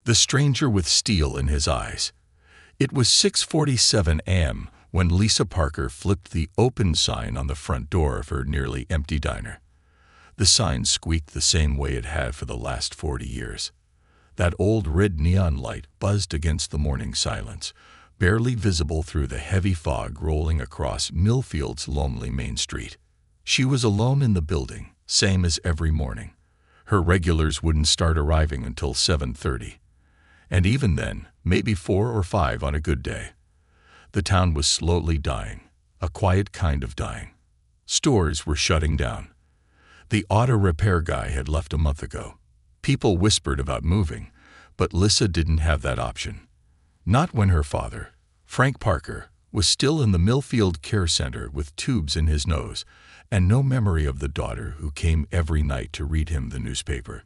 the stranger with steel in his eyes. It was 6:47 a.m. when Lisa Parker flipped the open sign on the front door of her nearly empty diner. The sign squeaked the same way it had for the last 40 years. That old red neon light buzzed against the morning silence, barely visible through the heavy fog rolling across Millfield's lonely Main Street. She was alone in the building, same as every morning. Her regulars wouldn't start arriving until 7:30. And even then, maybe 4 or 5 on a good day. The town was slowly dying, a quiet kind of dying. Stores were shutting down. The auto repair guy had left a month ago. People whispered about moving, but Lisa didn't have that option. Not when her father, Frank Parker, was still in the Millfield Care Center with tubes in his nose and no memory of the daughter who came every night to read him the newspaper.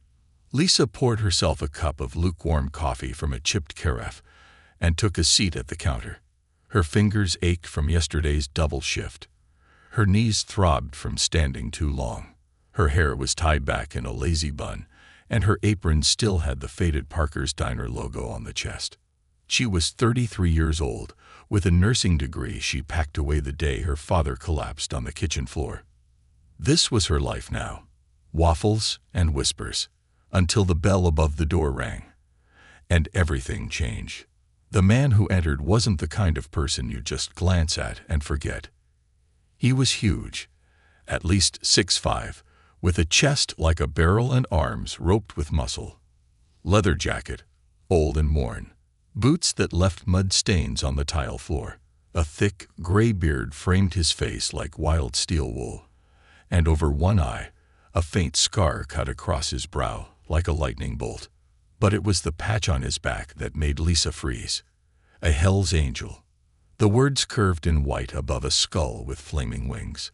Lisa poured herself a cup of lukewarm coffee from a chipped carafe and took a seat at the counter. Her fingers ached from yesterday's double shift. Her knees throbbed from standing too long. Her hair was tied back in a lazy bun, and her apron still had the faded Parker's Diner logo on the chest. She was 33 years old. With a nursing degree she packed away the day her father collapsed on the kitchen floor. This was her life now. Waffles and whispers, until the bell above the door rang. And everything changed. The man who entered wasn't the kind of person you just glance at and forget. He was huge, at least 6'5", with a chest like a barrel and arms roped with muscle. Leather jacket, old and worn. Boots that left mud stains on the tile floor. A thick, gray beard framed his face like wild steel wool. And over one eye, a faint scar cut across his brow like a lightning bolt. But it was the patch on his back that made Lisa freeze. A Hell's Angel. The words curved in white above a skull with flaming wings.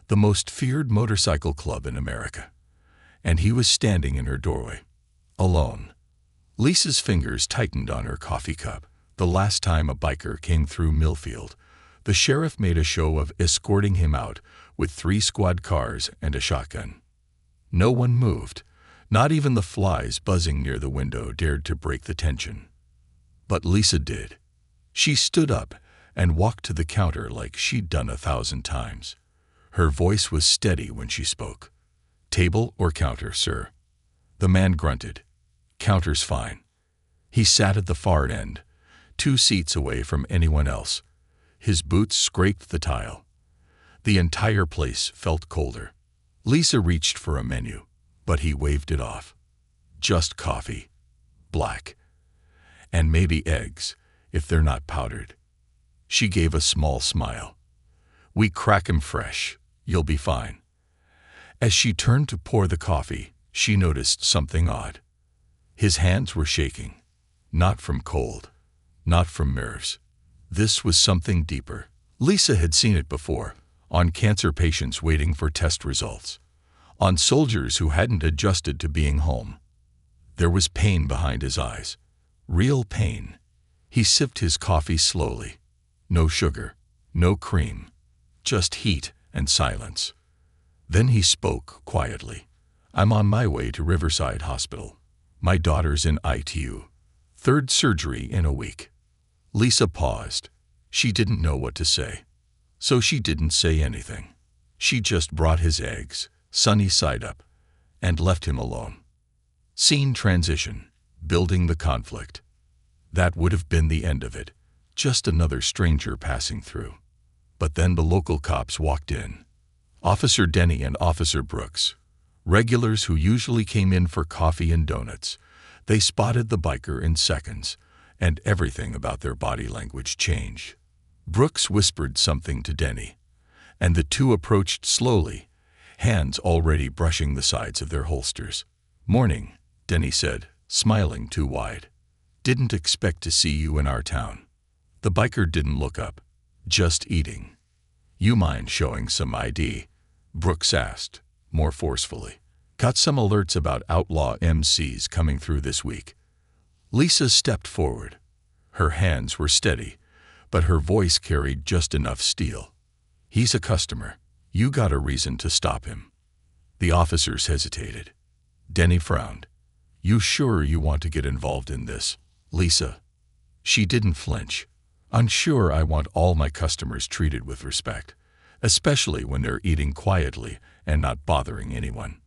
The most feared motorcycle club in America. And he was standing in her doorway, alone. Lisa's fingers tightened on her coffee cup. The last time a biker came through Millfield, the sheriff made a show of escorting him out with 3 squad cars and a shotgun. No one moved. Not even the flies buzzing near the window dared to break the tension. But Lisa did. She stood up and walked to the counter like she'd done 1,000 times. Her voice was steady when she spoke. "Table or counter, sir?" The man grunted. "Counter's fine." He sat at the far end, 2 seats away from anyone else. His boots scraped the tile. The entire place felt colder. Lisa reached for a menu, but he waved it off. Just coffee. Black. And maybe eggs, if they're not powdered. She gave a small smile. "We crack 'em fresh. You'll be fine." As she turned to pour the coffee, she noticed something odd. His hands were shaking. Not from cold. Not from nerves. This was something deeper. Lisa had seen it before, on cancer patients waiting for test results. On soldiers who hadn't adjusted to being home. There was pain behind his eyes. Real pain. He sipped his coffee slowly. No sugar. No cream. Just heat and silence. Then he spoke quietly. "I'm on my way to Riverside Hospital. My daughter's in ITU. 3rd surgery in a week." Lisa paused. She didn't know what to say. So she didn't say anything. She just brought his eggs, sunny side up, and left him alone. Scene transition. Building the conflict. That would have been the end of it. Just another stranger passing through. But then the local cops walked in. Officer Denny and Officer Brooks. Regulars who usually came in for coffee and donuts. They spotted the biker in seconds, and everything about their body language changed. Brooks whispered something to Denny, and the two approached slowly, hands already brushing the sides of their holsters. "Morning," Denny said, smiling too wide. "Didn't expect to see you in our town." The biker didn't look up, just eating. "You mind showing some ID?" Brooks asked, more forcefully. "Got some alerts about outlaw MCs coming through this week." Lisa stepped forward. Her hands were steady, but her voice carried just enough steel. "He's a customer. You got a reason to stop him." The officers hesitated. Denny frowned. You sure you want to get involved in this, Lisa? She didn't flinch. I'm sure I want all my customers treated with respect, especially when they're eating quietly and not bothering anyone.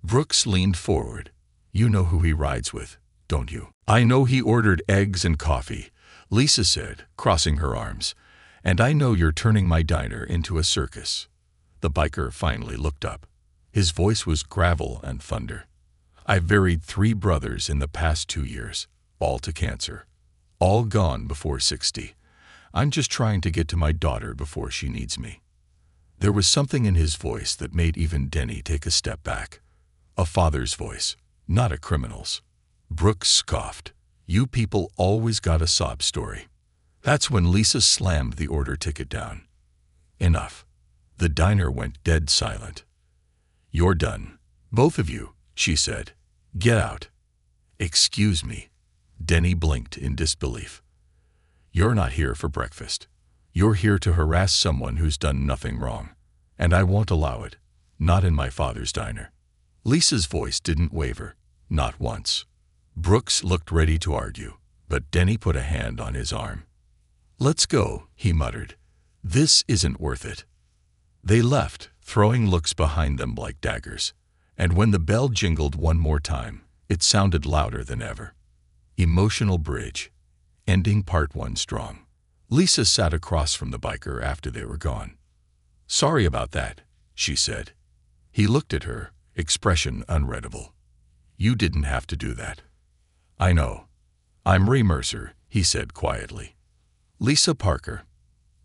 Brooks leaned forward. You know who he rides with, don't you? I know he ordered eggs and coffee, Lisa said, crossing her arms. And I know you're turning my diner into a circus. The biker finally looked up. His voice was gravel and thunder. I've buried 3 brothers in the past 2 years, all to cancer. All gone before 60. I'm just trying to get to my daughter before she needs me. There was something in his voice that made even Denny take a step back. A father's voice, not a criminal's. Brooks scoffed. You people always got a sob story. That's when Lisa slammed the order ticket down. Enough. The diner went dead silent. You're done. Both of you, she said. Get out. Excuse me. Denny blinked in disbelief. You're not here for breakfast. You're here to harass someone who's done nothing wrong. And I won't allow it. Not in my father's diner. Lisa's voice didn't waver. Not once. Brooks looked ready to argue, but Denny put a hand on his arm. Let's go, he muttered. This isn't worth it. They left, throwing looks behind them like daggers. And when the bell jingled one more time, it sounded louder than ever. Emotional bridge. Ending part 1 strong. Lisa sat across from the biker after they were gone. Sorry about that, she said. He looked at her, expression unreadable. You didn't have to do that. I know. I'm Ray Mercer, he said quietly. Lisa Parker.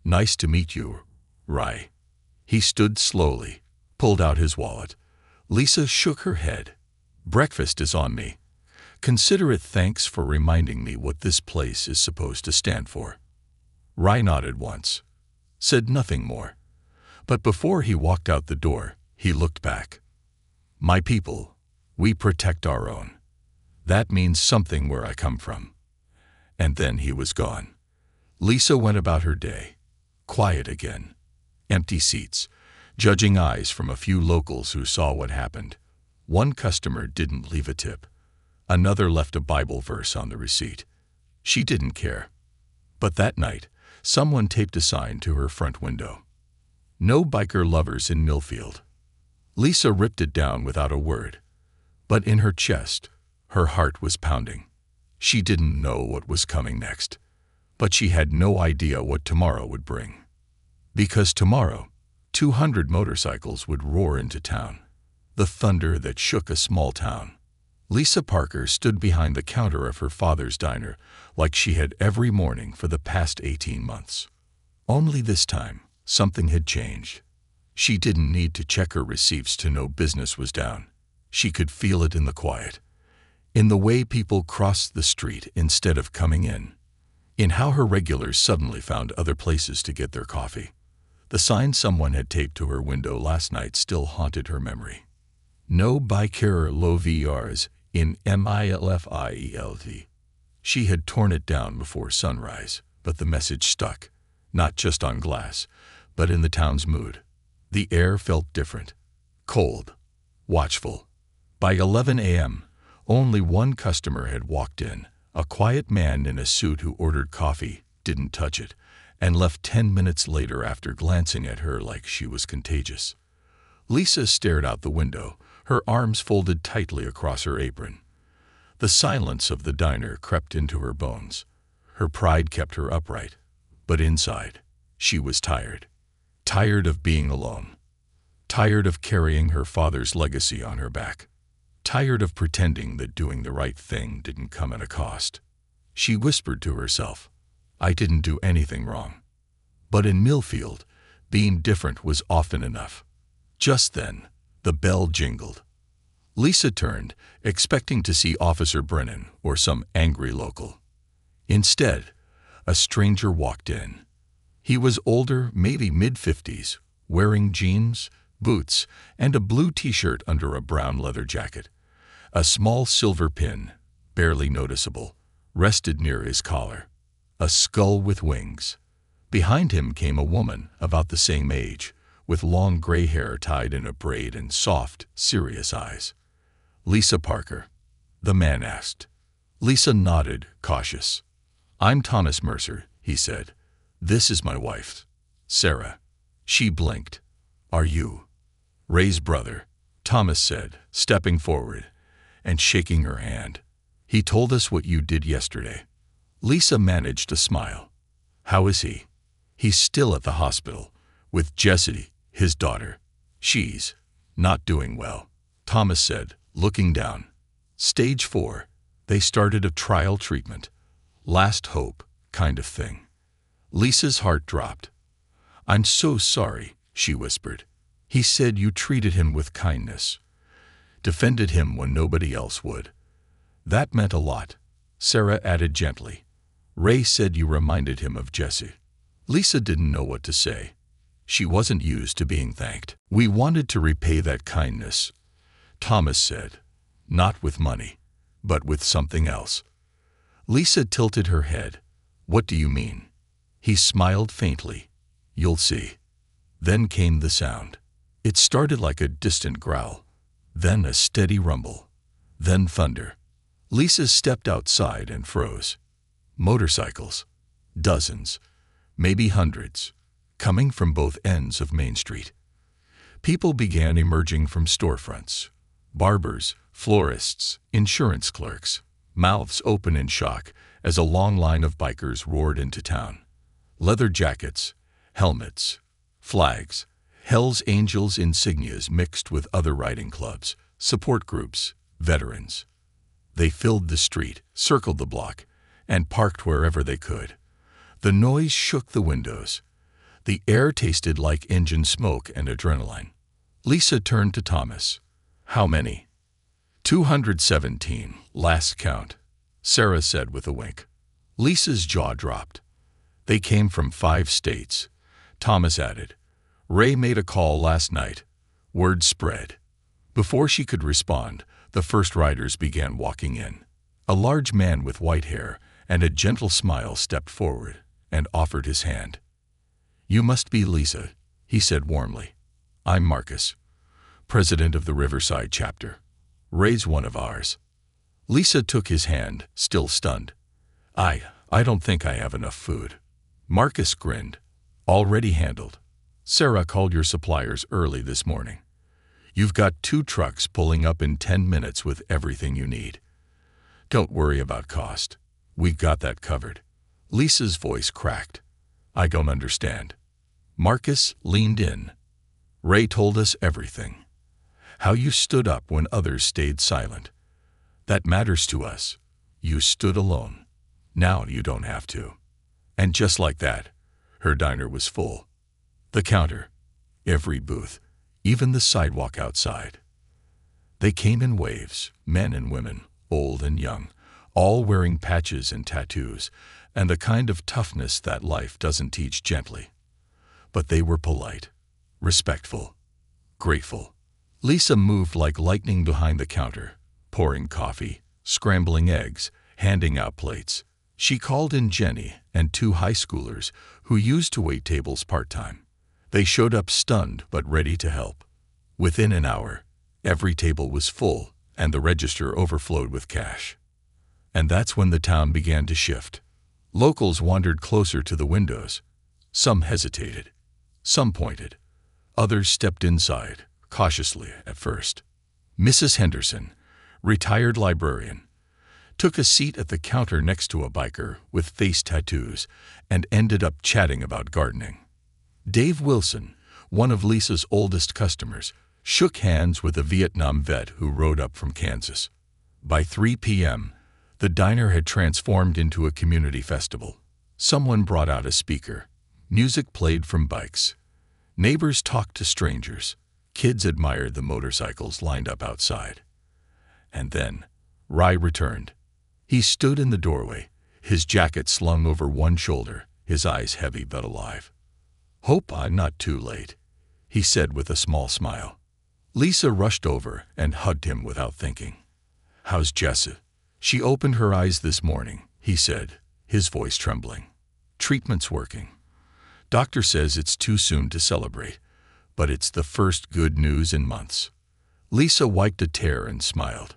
Nice to meet you, Ray. He stood slowly, pulled out his wallet. Lisa shook her head. Breakfast is on me. Consider it thanks for reminding me what this place is supposed to stand for. Ray nodded once, said nothing more. But before he walked out the door, he looked back. My people, we protect our own. That means something where I come from. And then he was gone. Lisa went about her day. Quiet again. Empty seats. Judging eyes from a few locals who saw what happened. One customer didn't leave a tip. Another left a Bible verse on the receipt. She didn't care. But that night, someone taped a sign to her front window. No biker lovers in Millfield. Lisa ripped it down without a word. But in her chest, her heart was pounding. She didn't know what was coming next. But she had no idea what tomorrow would bring. Because tomorrow, 200 motorcycles would roar into town. The thunder that shook a small town. Lisa Parker stood behind the counter of her father's diner like she had every morning for the past 18 months. Only this time, something had changed. She didn't need to check her receipts to know business was down. She could feel it in the quiet. In the way people crossed the street instead of coming in how her regulars suddenly found other places to get their coffee. The sign someone had taped to her window last night still haunted her memory. No biker low VRs in Milfield. She had torn it down before sunrise, but the message stuck, not just on glass, but in the town's mood. The air felt different, cold, watchful. By 11 a.m., only one customer had walked in. A quiet man in a suit who ordered coffee, didn't touch it, and left 10 minutes later after glancing at her like she was contagious. Lisa stared out the window, her arms folded tightly across her apron. The silence of the diner crept into her bones. Her pride kept her upright, but inside, she was tired. Tired of being alone. Tired of carrying her father's legacy on her back. Tired of pretending that doing the right thing didn't come at a cost. She whispered to herself, I didn't do anything wrong. But in Millfield, being different was often enough. Just then, the bell jingled. Lisa turned, expecting to see Officer Brennan or some angry local. Instead, a stranger walked in. He was older, maybe mid-50s, wearing jeans, boots, and a blue t-shirt under a brown leather jacket. A small silver pin, barely noticeable, rested near his collar. A skull with wings. Behind him came a woman about the same age, with long gray hair tied in a braid and soft, serious eyes. Lisa Parker. the man asked. Lisa nodded, cautious. I'm Thomas Mercer, he said. This is my wife, Sarah. She blinked. Are you Ray's brother? Thomas said, stepping forward and shaking her hand. He told us what you did yesterday. Lisa managed a smile. How is he? He's still at the hospital, with Jessie, his daughter. She's not doing well, Thomas said, looking down. Stage 4. They started a trial treatment. Last hope, kind of thing. Lisa's heart dropped. I'm so sorry, she whispered. He said you treated him with kindness. Defended him when nobody else would. That meant a lot, Sarah added gently. Ray said you reminded him of Jessie. Lisa didn't know what to say. She wasn't used to being thanked. We wanted to repay that kindness, Thomas said. Not with money, but with something else. Lisa tilted her head. What do you mean? He smiled faintly. You'll see. Then came the sound. It started like a distant growl, then a steady rumble, then thunder. Lisa stepped outside and froze. Motorcycles. Dozens, maybe hundreds, coming from both ends of Main Street. People began emerging from storefronts. Barbers, florists, insurance clerks, mouths open in shock as a long line of bikers roared into town. Leather jackets, helmets, flags, Hell's Angels insignias mixed with other riding clubs, support groups, veterans. They filled the street, circled the block, and parked wherever they could. The noise shook the windows. The air tasted like engine smoke and adrenaline. Lisa turned to Thomas. How many? 217, last count, Sarah said with a wink. Lisa's jaw dropped. They came from 5 states, Thomas added. Ray made a call last night. Word spread. Before she could respond, the first riders began walking in. A large man with white hair and a gentle smile stepped forward and offered his hand. You must be Lisa, he said warmly. I'm Marcus, president of the Riverside chapter. Ray's one of ours. Lisa took his hand, still stunned. I don't think I have enough food. Marcus grinned. Already handled. Sarah called your suppliers early this morning. You've got 2 trucks pulling up in 10 minutes with everything you need. Don't worry about cost. We've got that covered. Lisa's voice cracked. I don't understand. Marcus leaned in. Ray told us everything. How you stood up when others stayed silent. That matters to us. You stood alone. Now you don't have to. And just like that, her diner was full. The counter, every booth, even the sidewalk outside. They came in waves, men and women, old and young, all wearing patches and tattoos, and the kind of toughness that life doesn't teach gently. But they were polite, respectful, grateful. Lisa moved like lightning behind the counter, pouring coffee, scrambling eggs, handing out plates. She called in Jenny and 2 high schoolers who used to wait tables part-time. They showed up stunned but ready to help. Within an hour, every table was full and the register overflowed with cash. And that's when the town began to shift. Locals wandered closer to the windows. Some hesitated. Some pointed. Others stepped inside, cautiously at first. Mrs. Henderson, retired librarian, took a seat at the counter next to a biker with face tattoos and ended up chatting about gardening. Dave Wilson, one of Lisa's oldest customers, shook hands with a Vietnam vet who rode up from Kansas. By 3 p.m., the diner had transformed into a community festival. Someone brought out a speaker. Music played from bikes. Neighbors talked to strangers. Kids admired the motorcycles lined up outside. And then, Ray returned. He stood in the doorway, his jacket slung over one shoulder, his eyes heavy but alive. Hope I'm not too late, he said with a small smile. Lisa rushed over and hugged him without thinking. How's Jessie? She opened her eyes this morning, he said, his voice trembling. Treatment's working. Doctor says it's too soon to celebrate, but it's the first good news in months. Lisa wiped a tear and smiled.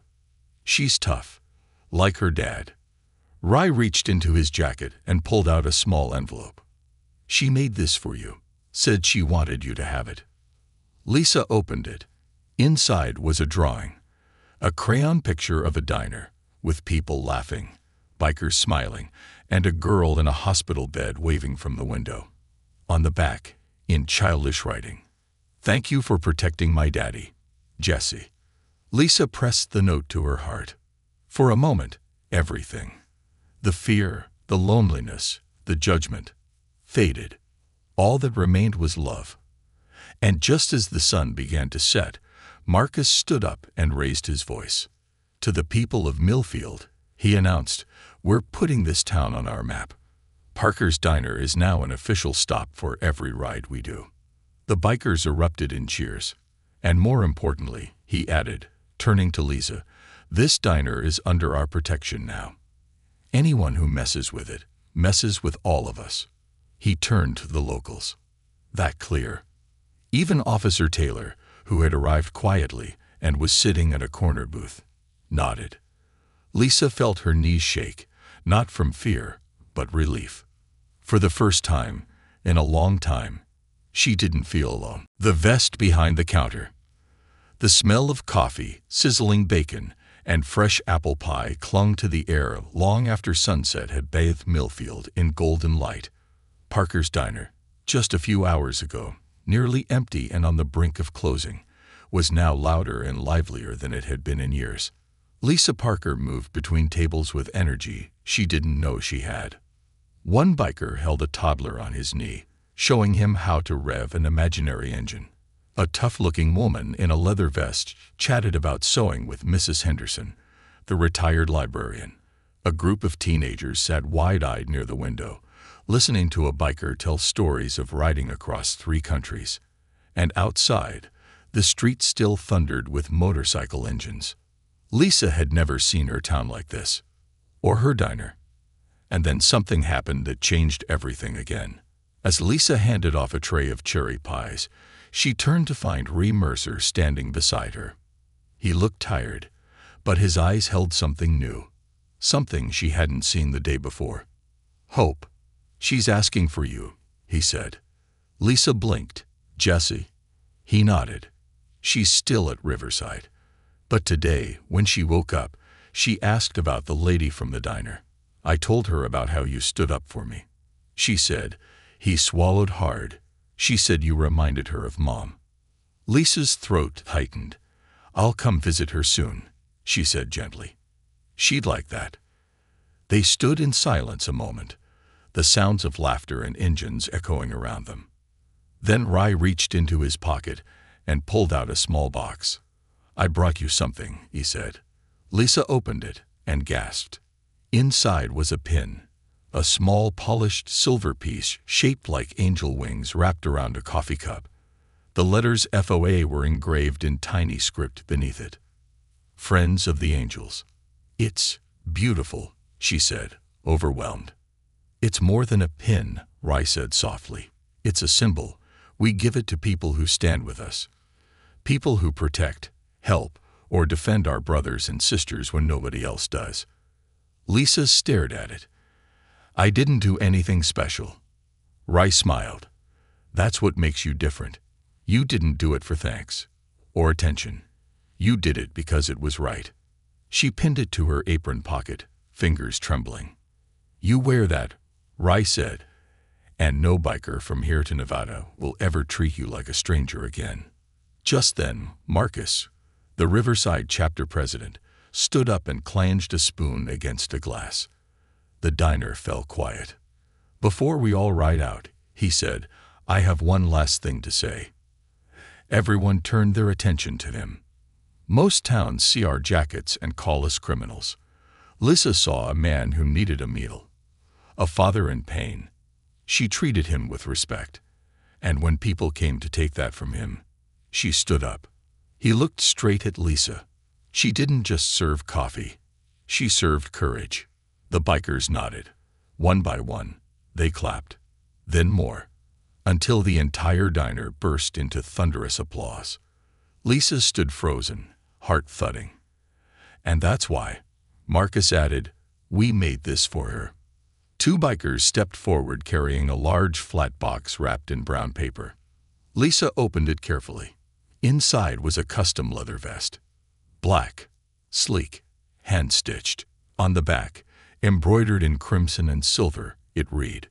She's tough, like her dad. Rai reached into his jacket and pulled out a small envelope. She made this for you, said she wanted you to have it. Lisa opened it. Inside was a drawing, a crayon picture of a diner, with people laughing, bikers smiling, and a girl in a hospital bed waving from the window. On the back, in childish writing, "Thank you for protecting my daddy, Jesse." Lisa pressed the note to her heart. For a moment, everything, the fear, the loneliness, the judgment, faded. All that remained was love. And just as the sun began to set, Marcus stood up and raised his voice. To the people of Millfield, he announced, "We're putting this town on our map. Parker's Diner is now an official stop for every ride we do." The bikers erupted in cheers. And more importantly, he added, turning to Lisa, "This diner is under our protection now. Anyone who messes with it, messes with all of us." He turned to the locals. That clear? Even Officer Taylor, who had arrived quietly and was sitting at a corner booth, nodded. Lisa felt her knees shake, not from fear, but relief. For the first time, in a long time, she didn't feel alone. The vest behind the counter. The smell of coffee, sizzling bacon, and fresh apple pie clung to the air long after sunset had bathed Millfield in golden light. Parker's Diner, just a few hours ago, nearly empty and on the brink of closing, was now louder and livelier than it had been in years. Lisa Parker moved between tables with energy she didn't know she had. One biker held a toddler on his knee, showing him how to rev an imaginary engine. A tough-looking woman in a leather vest chatted about sewing with Mrs. Henderson, the retired librarian. A group of teenagers sat wide-eyed near the window, listening to a biker tell stories of riding across 3 countries. And outside, the street still thundered with motorcycle engines. Lisa had never seen her town like this, or her diner. And then something happened that changed everything again. As Lisa handed off a tray of cherry pies, she turned to find Ree Mercer standing beside her. He looked tired, but his eyes held something new, something she hadn't seen the day before. "Hope. She's asking for you," he said. Lisa blinked. "Jesse?" He nodded. "She's still at Riverside. But today, when she woke up, she asked about the lady from the diner. I told her about how you stood up for me. She said," he swallowed hard, "she said you reminded her of Mom." Lisa's throat tightened. "I'll come visit her soon," she said gently. "She'd like that." They stood in silence a moment, the sounds of laughter and engines echoing around them. Then Rai reached into his pocket and pulled out a small box. "I brought you something," he said. Lisa opened it and gasped. Inside was a pin, a small polished silver piece shaped like angel wings wrapped around a coffee cup. The letters FOA were engraved in tiny script beneath it. "Friends of the Angels." "It's beautiful," she said, overwhelmed. "It's more than a pin," Rai said softly. "It's a symbol. We give it to people who stand with us. People who protect, help, or defend our brothers and sisters when nobody else does." Lisa stared at it. "I didn't do anything special." Rai smiled. "That's what makes you different. You didn't do it for thanks or attention. You did it because it was right." She pinned it to her apron pocket, fingers trembling. "You wear that," Rai said, "and no biker from here to Nevada will ever treat you like a stranger again." Just then, Marcus, the Riverside chapter president, stood up and clanged a spoon against a glass. The diner fell quiet. "Before we all ride out," he said, "I have one last thing to say." Everyone turned their attention to him. Most towns see our jackets and call us criminals. Lisa saw a man who needed a meal, a father in pain. She treated him with respect. And when people came to take that from him, she stood up. He looked straight at Lisa. She didn't just serve coffee. She served courage. The bikers nodded. One by one, they clapped. Then more, until the entire diner burst into thunderous applause. Lisa stood frozen, heart thudding. And that's why, Marcus added, we made this for her. Two bikers stepped forward carrying a large flat box wrapped in brown paper. Lisa opened it carefully. Inside was a custom leather vest. Black, sleek, hand-stitched. On the back, embroidered in crimson and silver, it read,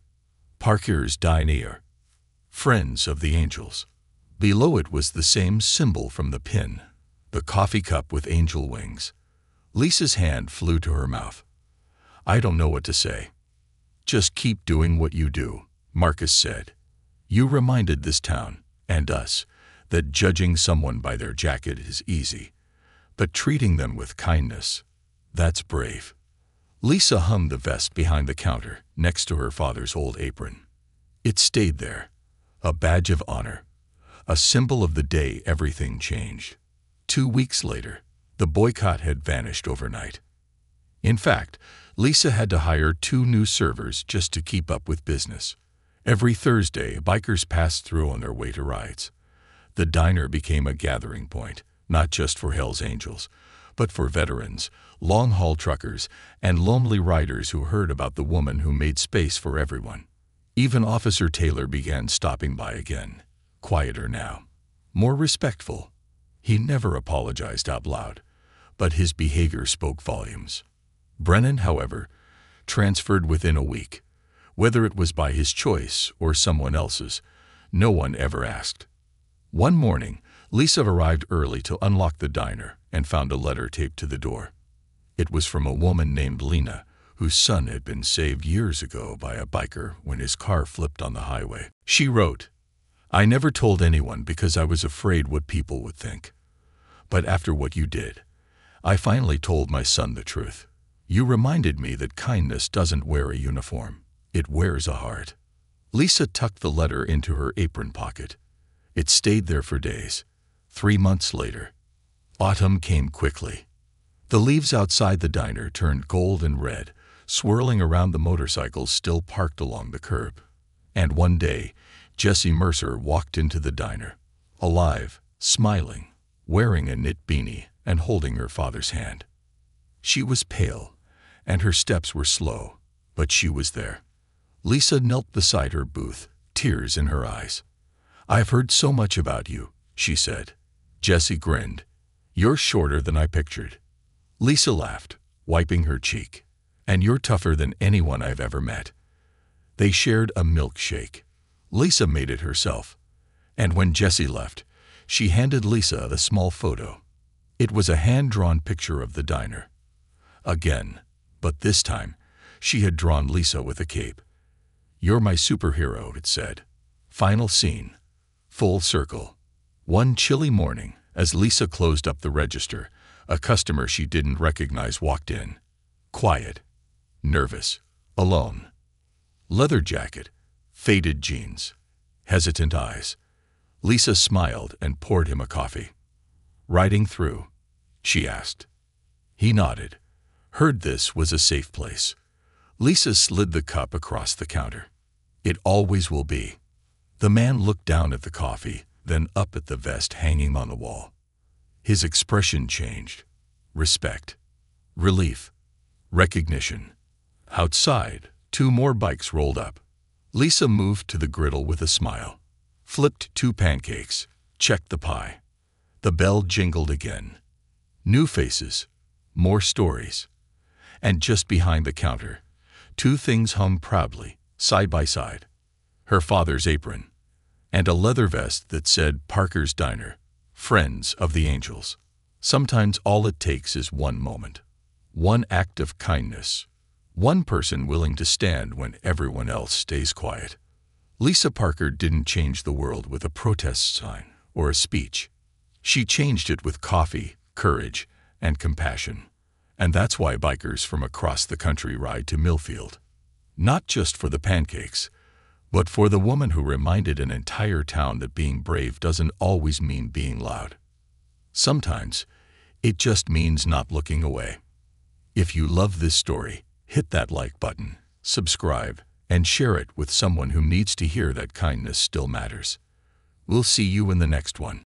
Parker's Diner, Friends of the Angels. Below it was the same symbol from the pin, the coffee cup with angel wings. Lisa's hand flew to her mouth. I don't know what to say. Just keep doing what you do, Marcus said. You reminded this town, and us, that judging someone by their jacket is easy, but treating them with kindness, that's brave. Lisa hung the vest behind the counter, next to her father's old apron. It stayed there, a badge of honor, a symbol of the day everything changed. 2 weeks later, the boycott had vanished overnight. In fact, Lisa had to hire 2 new servers just to keep up with business. Every Thursday, bikers passed through on their way to rides. The diner became a gathering point, not just for Hell's Angels, but for veterans, long-haul truckers, and lonely riders who heard about the woman who made space for everyone. Even Officer Taylor began stopping by again, quieter now, more respectful. He never apologized out loud, but his behavior spoke volumes. Brennan, however, transferred within a week. Whether it was by his choice or someone else's, no one ever asked. One morning, Lisa arrived early to unlock the diner and found a letter taped to the door. It was from a woman named Lena, whose son had been saved years ago by a biker when his car flipped on the highway. She wrote, I never told anyone because I was afraid what people would think. But after what you did, I finally told my son the truth. You reminded me that kindness doesn't wear a uniform. It wears a heart. Lisa tucked the letter into her apron pocket. It stayed there for days. 3 months later, autumn came quickly. The leaves outside the diner turned gold and red, swirling around the motorcycles still parked along the curb. And one day, Jessie Mercer walked into the diner, alive, smiling, wearing a knit beanie and holding her father's hand. She was pale, and her steps were slow, but she was there. Lisa knelt beside her booth, tears in her eyes. I've heard so much about you, she said. Jessie grinned. You're shorter than I pictured. Lisa laughed, wiping her cheek. And you're tougher than anyone I've ever met. They shared a milkshake. Lisa made it herself. And when Jessie left, she handed Lisa the small photo. It was a hand-drawn picture of the diner. Again, but this time, she had drawn Lisa with a cape. You're my superhero, it said. Final scene. Full circle. One chilly morning, as Lisa closed up the register, a customer she didn't recognize walked in. Quiet, nervous, alone. Leather jacket, faded jeans, hesitant eyes. Lisa smiled and poured him a coffee. Riding through? She asked. He nodded. Heard this was a safe place. Lisa slid the cup across the counter. It always will be. The man looked down at the coffee, then up at the vest hanging on the wall. His expression changed. Respect. Relief. Recognition. Outside, 2 more bikes rolled up. Lisa moved to the griddle with a smile. Flipped 2 pancakes. Checked the pie. The bell jingled again. New faces. More stories. And just behind the counter, 2 things hung proudly, side by side. Her father's apron, and a leather vest that said Parker's Diner, Friends of the Angels. Sometimes all it takes is one moment, one act of kindness, one person willing to stand when everyone else stays quiet. Lisa Parker didn't change the world with a protest sign or a speech. She changed it with coffee, courage, and compassion. And that's why bikers from across the country ride to Millfield. Not just for the pancakes, but for the woman who reminded an entire town that being brave doesn't always mean being loud. Sometimes, it just means not looking away. If you love this story, hit that like button, subscribe, and share it with someone who needs to hear that kindness still matters. We'll see you in the next one.